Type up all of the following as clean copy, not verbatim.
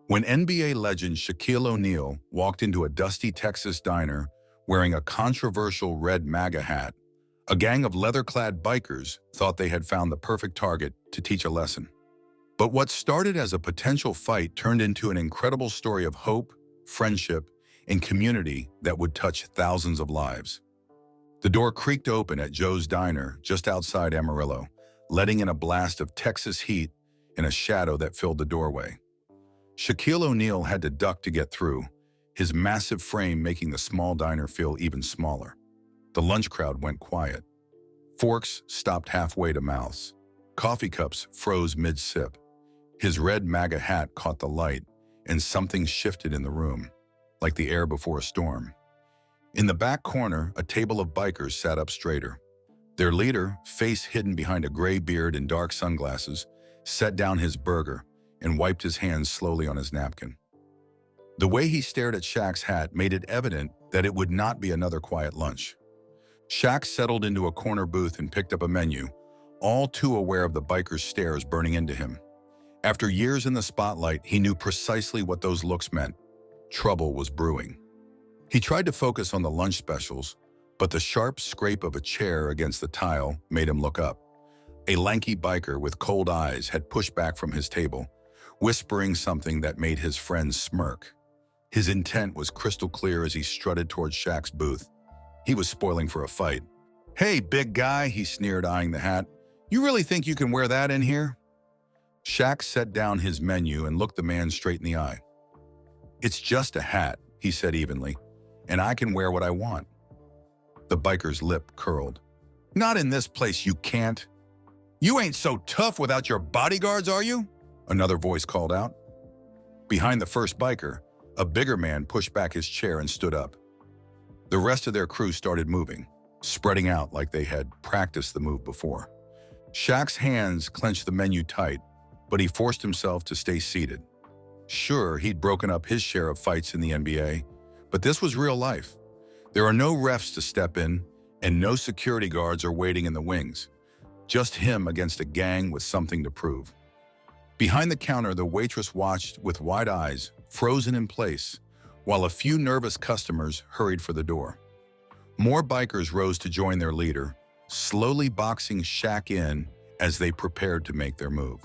When NBA legend Shaquille O'Neal walked into a dusty Texas diner wearing a controversial red MAGA hat, a gang of leather-clad bikers thought they had found the perfect target to teach a lesson. But what started as a potential fight turned into an incredible story of hope, friendship, and community that would touch thousands of lives. The door creaked open at Joe's Diner just outside Amarillo, letting in a blast of Texas heat and a shadow that filled the doorway. Shaquille O'Neal had to duck to get through, his massive frame making the small diner feel even smaller. The lunch crowd went quiet. Forks stopped halfway to mouths. Coffee cups froze mid-sip. His red MAGA hat caught the light, and something shifted in the room, like the air before a storm. In the back corner, a table of bikers sat up straighter. Their leader, face hidden behind a gray beard and dark sunglasses, set down his burger and wiped his hands slowly on his napkin. The way he stared at Shaq's hat made it evident that it would not be another quiet lunch. Shaq settled into a corner booth and picked up a menu, all too aware of the biker's stares burning into him. After years in the spotlight, he knew precisely what those looks meant. Trouble was brewing. He tried to focus on the lunch specials, but the sharp scrape of a chair against the tile made him look up. A lanky biker with cold eyes had pushed back from his table, whispering something that made his friends smirk. His intent was crystal clear as he strutted towards Shaq's booth. He was spoiling for a fight. "Hey, big guy," he sneered, eyeing the hat. "You really think you can wear that in here?" Shaq set down his menu and looked the man straight in the eye. "It's just a hat," he said evenly, "and I can wear what I want." The biker's lip curled. "Not in this place, you can't. You ain't so tough without your bodyguards, are you?" Another voice called out. Behind the first biker, a bigger man pushed back his chair and stood up. The rest of their crew started moving, spreading out like they had practiced the move before. Shaq's hands clenched the menu tight, but he forced himself to stay seated. Sure, he'd broken up his share of fights in the NBA, but this was real life. There are no refs to step in, and no security guards are waiting in the wings. Just him against a gang with something to prove. Behind the counter, the waitress watched with wide eyes, frozen in place, while a few nervous customers hurried for the door. More bikers rose to join their leader, slowly boxing Shaq in as they prepared to make their move.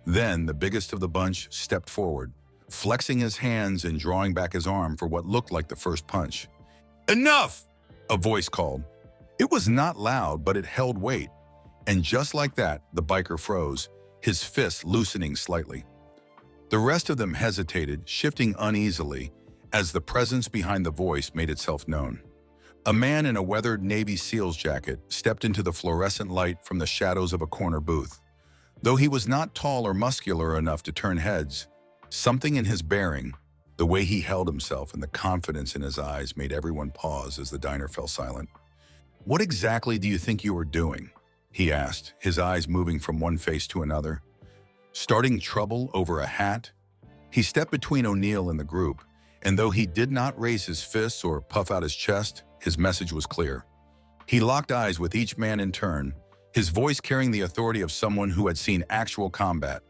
Then the biggest of the bunch stepped forward, flexing his hands and drawing back his arm for what looked like the first punch. "Enough!" a voice called. It was not loud, but it held weight. And just like that, the biker froze, his fist loosening slightly. The rest of them hesitated, shifting uneasily, as the presence behind the voice made itself known. A man in a weathered Navy SEALs jacket stepped into the fluorescent light from the shadows of a corner booth. Though he was not tall or muscular enough to turn heads, something in his bearing, the way he held himself and the confidence in his eyes made everyone pause as the diner fell silent. "What exactly do you think you are doing?" he asked, his eyes moving from one face to another. "Starting trouble over a hat?" He stepped between O'Neal and the group, and though he did not raise his fists or puff out his chest, his message was clear. He locked eyes with each man in turn, his voice carrying the authority of someone who had seen actual combat.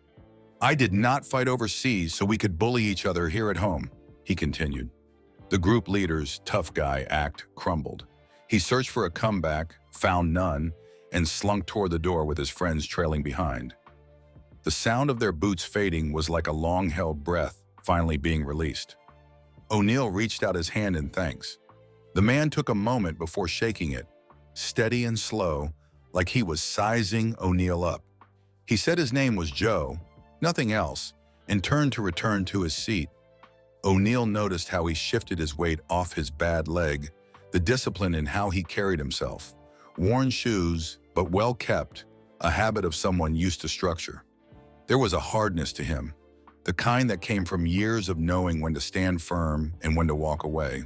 "I did not fight overseas so we could bully each other here at home," he continued. The group leader's tough guy act crumbled. He searched for a comeback, found none, and slunk toward the door with his friends trailing behind. The sound of their boots fading was like a long-held breath finally being released. O'Neal reached out his hand in thanks. The man took a moment before shaking it, steady and slow, like he was sizing O'Neal up. He said his name was Joe, nothing else, and turned to return to his seat. O'Neal noticed how he shifted his weight off his bad leg, the discipline in how he carried himself. Worn shoes, but well kept, a habit of someone used to structure. There was a hardness to him, the kind that came from years of knowing when to stand firm and when to walk away.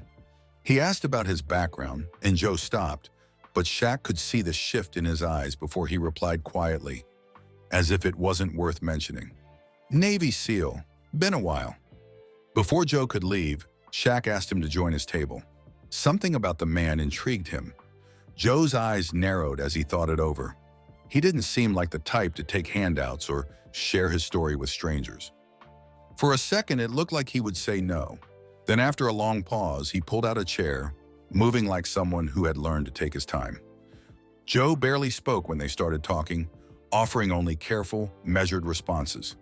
He asked about his background, and Joe stopped, but Shaq could see the shift in his eyes before he replied quietly, as if it wasn't worth mentioning. "Navy SEAL, been a while." Before Joe could leave, Shaq asked him to join his table. Something about the man intrigued him. Joe's eyes narrowed as he thought it over. He didn't seem like the type to take handouts or share his story with strangers. For a second, it looked like he would say no. Then after a long pause, he pulled out a chair, moving like someone who had learned to take his time. Joe barely spoke when they started talking, offering only careful, measured responses.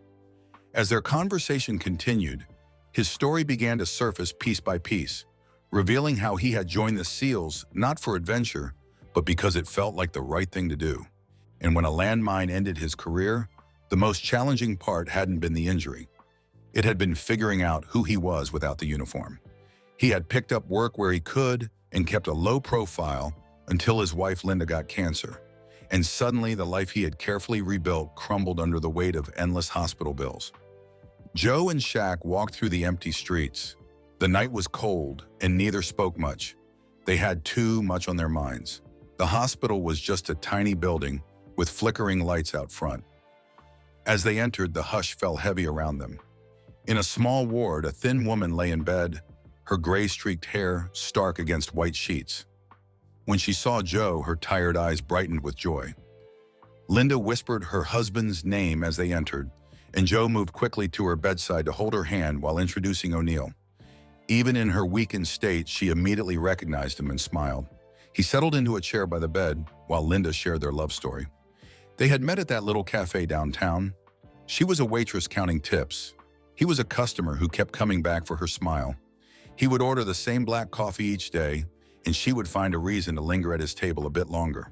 As their conversation continued, his story began to surface piece by piece, revealing how he had joined the SEALs not for adventure, but because it felt like the right thing to do. And when a landmine ended his career, the most challenging part hadn't been the injury. It had been figuring out who he was without the uniform. He had picked up work where he could and kept a low profile until his wife Linda got cancer. And suddenly the life he had carefully rebuilt crumbled under the weight of endless hospital bills. Joe and Shaq walked through the empty streets. The night was cold and neither spoke much. They had too much on their minds. The hospital was just a tiny building with flickering lights out front. As they entered, the hush fell heavy around them. In a small ward, a thin woman lay in bed, her gray-streaked hair stark against white sheets. When she saw Joe, her tired eyes brightened with joy. Linda whispered her husband's name as they entered, and Joe moved quickly to her bedside to hold her hand while introducing O'Neill. Even in her weakened state, she immediately recognized him and smiled. He settled into a chair by the bed while Linda shared their love story. They had met at that little cafe downtown. She was a waitress counting tips. He was a customer who kept coming back for her smile. He would order the same black coffee each day, and she would find a reason to linger at his table a bit longer.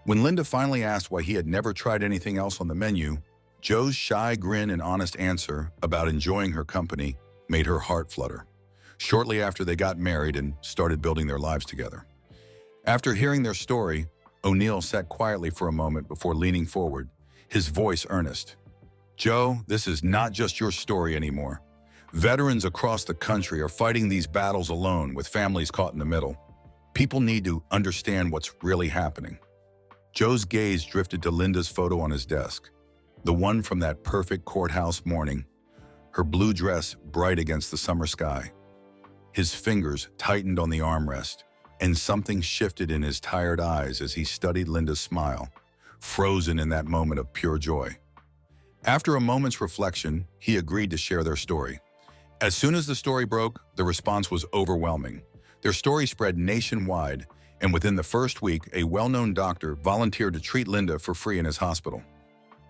When Linda finally asked why he had never tried anything else on the menu, Joe's shy grin and honest answer about enjoying her company made her heart flutter. Shortly after, they got married and started building their lives together. After hearing their story, O'Neill sat quietly for a moment before leaning forward, his voice earnest. "Joe, this is not just your story anymore. Veterans across the country are fighting these battles alone with families caught in the middle. People need to understand what's really happening." Joe's gaze drifted to Linda's photo on his desk, the one from that perfect courthouse morning, her blue dress bright against the summer sky. His fingers tightened on the armrest, and something shifted in his tired eyes as he studied Linda's smile, frozen in that moment of pure joy. After a moment's reflection, he agreed to share their story. As soon as the story broke, the response was overwhelming. Their story spread nationwide, and within the first week, a well-known doctor volunteered to treat Linda for free in his hospital.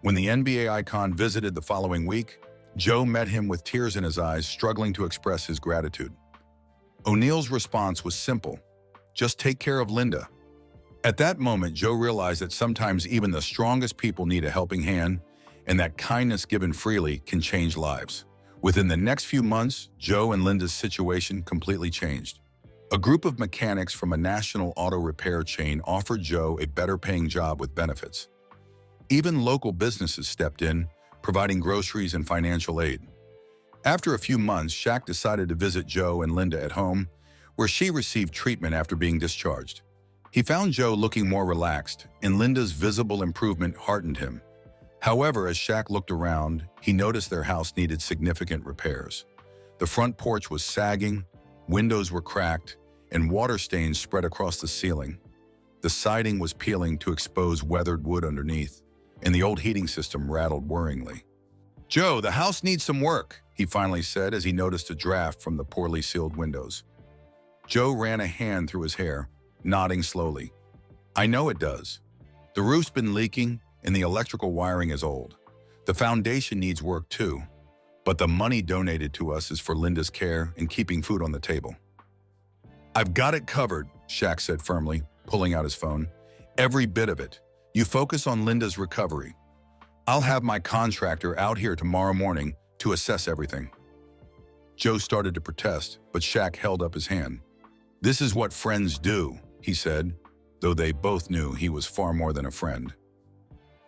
When the NBA icon visited the following week, Joe met him with tears in his eyes, struggling to express his gratitude. O'Neill's response was simple: "Just take care of Linda." At that moment, Joe realized that sometimes even the strongest people need a helping hand, and that kindness given freely can change lives. Within the next few months, Joe and Linda's situation completely changed. A group of mechanics from a national auto repair chain offered Joe a better-paying job with benefits. Even local businesses stepped in, providing groceries and financial aid. After a few months, Shaq decided to visit Joe and Linda at home, where she received treatment after being discharged. He found Joe looking more relaxed, and Linda's visible improvement heartened him. However, as Shaq looked around, he noticed their house needed significant repairs. The front porch was sagging, windows were cracked, and water stains spread across the ceiling. The siding was peeling to expose weathered wood underneath, and the old heating system rattled worryingly. "Joe, the house needs some work," he finally said as he noticed a draft from the poorly sealed windows. Joe ran a hand through his hair, nodding slowly. "I know it does. The roof's been leaking, and the electrical wiring is old. The foundation needs work too, but the money donated to us is for Linda's care and keeping food on the table." "I've got it covered," Shaq said firmly, pulling out his phone. "Every bit of it. You focus on Linda's recovery. I'll have my contractor out here tomorrow morning to assess everything." Joe started to protest, but Shaq held up his hand. "This is what friends do," he said, though they both knew he was far more than a friend.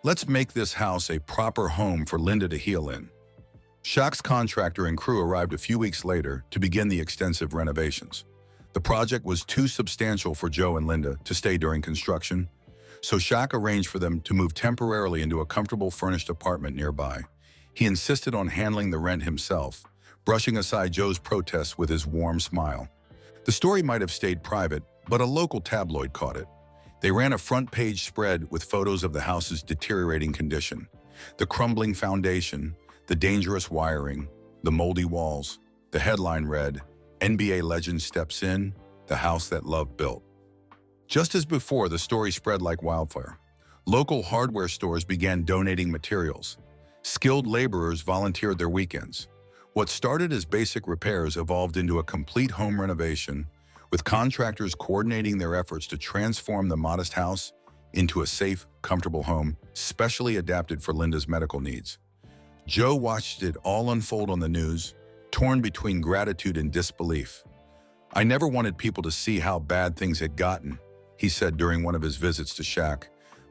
"Let's make this house a proper home for Linda to heal in." Shaq's contractor and crew arrived a few weeks later to begin the extensive renovations. The project was too substantial for Joe and Linda to stay during construction, so Shaq arranged for them to move temporarily into a comfortable furnished apartment nearby. He insisted on handling the rent himself, brushing aside Joe's protests with his warm smile. The story might have stayed private, but a local tabloid caught it. They ran a front-page spread with photos of the house's deteriorating condition, the crumbling foundation, the dangerous wiring, the moldy walls. The headline read, NBA legend steps in, the house that love built. Just as before, the story spread like wildfire. Local hardware stores began donating materials. Skilled laborers volunteered their weekends. What started as basic repairs evolved into a complete home renovation, with contractors coordinating their efforts to transform the modest house into a safe, comfortable home, specially adapted for Linda's medical needs. Joe watched it all unfold on the news, torn between gratitude and disbelief. "I never wanted people to see how bad things had gotten," he said during one of his visits to Shaq,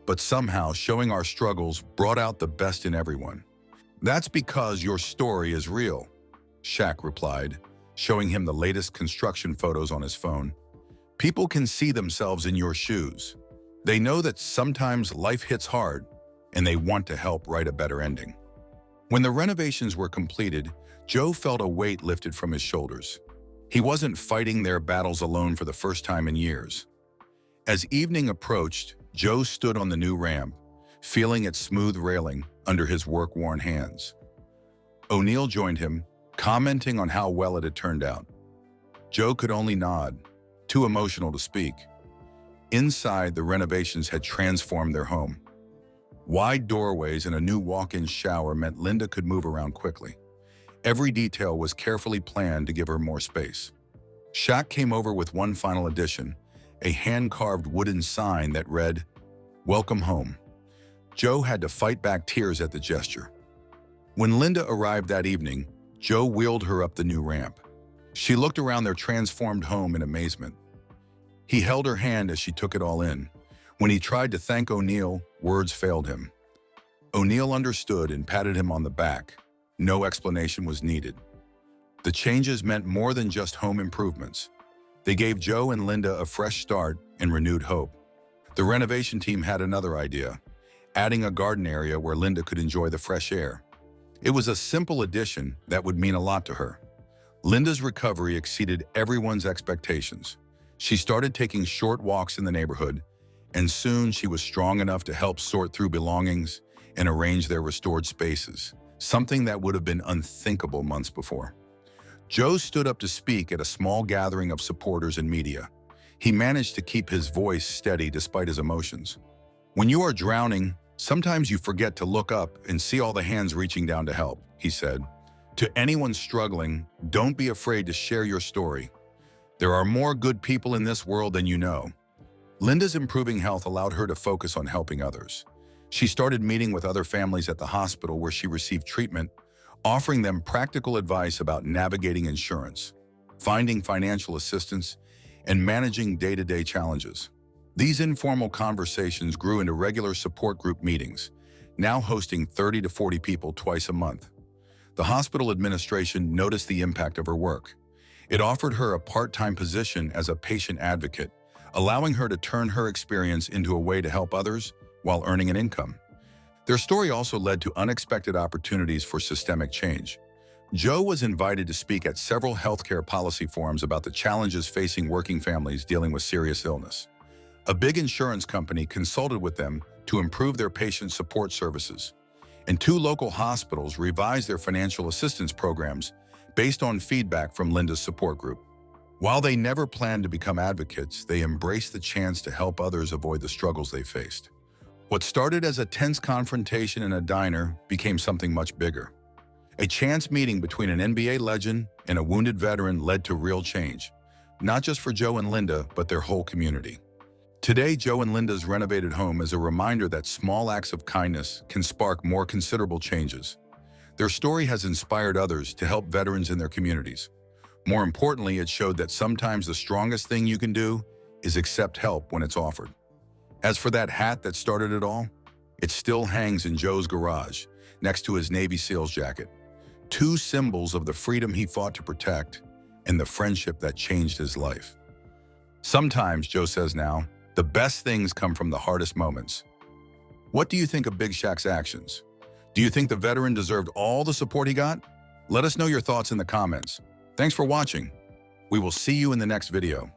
"but somehow showing our struggles brought out the best in everyone." "That's because your story is real," Shaq replied, showing him the latest construction photos on his phone. "People can see themselves in your shoes. They know that sometimes life hits hard, and they want to help write a better ending." When the renovations were completed, Joe felt a weight lifted from his shoulders. He wasn't fighting their battles alone for the first time in years. As evening approached, Joe stood on the new ramp, feeling its smooth railing under his work-worn hands. O'Neill joined him, commenting on how well it had turned out. Joe could only nod, too emotional to speak. Inside, the renovations had transformed their home. Wide doorways and a new walk-in shower meant Linda could move around quickly. Every detail was carefully planned to give her more space. Shaq came over with one final addition, a hand-carved wooden sign that read, "Welcome home." Joe had to fight back tears at the gesture. When Linda arrived that evening, Joe wheeled her up the new ramp. She looked around their transformed home in amazement. He held her hand as she took it all in. When he tried to thank O'Neill, words failed him. O'Neill understood and patted him on the back. No explanation was needed. The changes meant more than just home improvements. They gave Joe and Linda a fresh start and renewed hope. The renovation team had another idea, adding a garden area where Linda could enjoy the fresh air. It was a simple addition that would mean a lot to her. Linda's recovery exceeded everyone's expectations. She started taking short walks in the neighborhood, and soon she was strong enough to help sort through belongings and arrange their restored spaces, something that would have been unthinkable months before. Joe stood up to speak at a small gathering of supporters and media. He managed to keep his voice steady despite his emotions. "When you are drowning, sometimes you forget to look up and see all the hands reaching down to help," he said. "To anyone struggling, don't be afraid to share your story. There are more good people in this world than you know." Linda's improving health allowed her to focus on helping others. She started meeting with other families at the hospital where she received treatment, offering them practical advice about navigating insurance, finding financial assistance, and managing day-to-day challenges. These informal conversations grew into regular support group meetings, now hosting 30 to 40 people twice a month. The hospital administration noticed the impact of her work. It offered her a part-time position as a patient advocate, allowing her to turn her experience into a way to help others while earning an income. Their story also led to unexpected opportunities for systemic change. Joe was invited to speak at several healthcare policy forums about the challenges facing working families dealing with serious illness. A big insurance company consulted with them to improve their patient support services, and 2 local hospitals revised their financial assistance programs based on feedback from Linda's support group. While they never planned to become advocates, they embraced the chance to help others avoid the struggles they faced. What started as a tense confrontation in a diner became something much bigger. A chance meeting between an NBA legend and a wounded veteran led to real change, not just for Joe and Linda, but their whole community. Today, Joe and Linda's renovated home is a reminder that small acts of kindness can spark more considerable changes. Their story has inspired others to help veterans in their communities. More importantly, it showed that sometimes the strongest thing you can do is accept help when it's offered. As for that hat that started it all, it still hangs in Joe's garage, next to his Navy SEALs jacket. 2 symbols of the freedom he fought to protect and the friendship that changed his life. Sometimes, Joe says now, the best things come from the hardest moments. What do you think of Big Shaq's actions? Do you think the veteran deserved all the support he got? Let us know your thoughts in the comments. Thanks for watching. We will see you in the next video.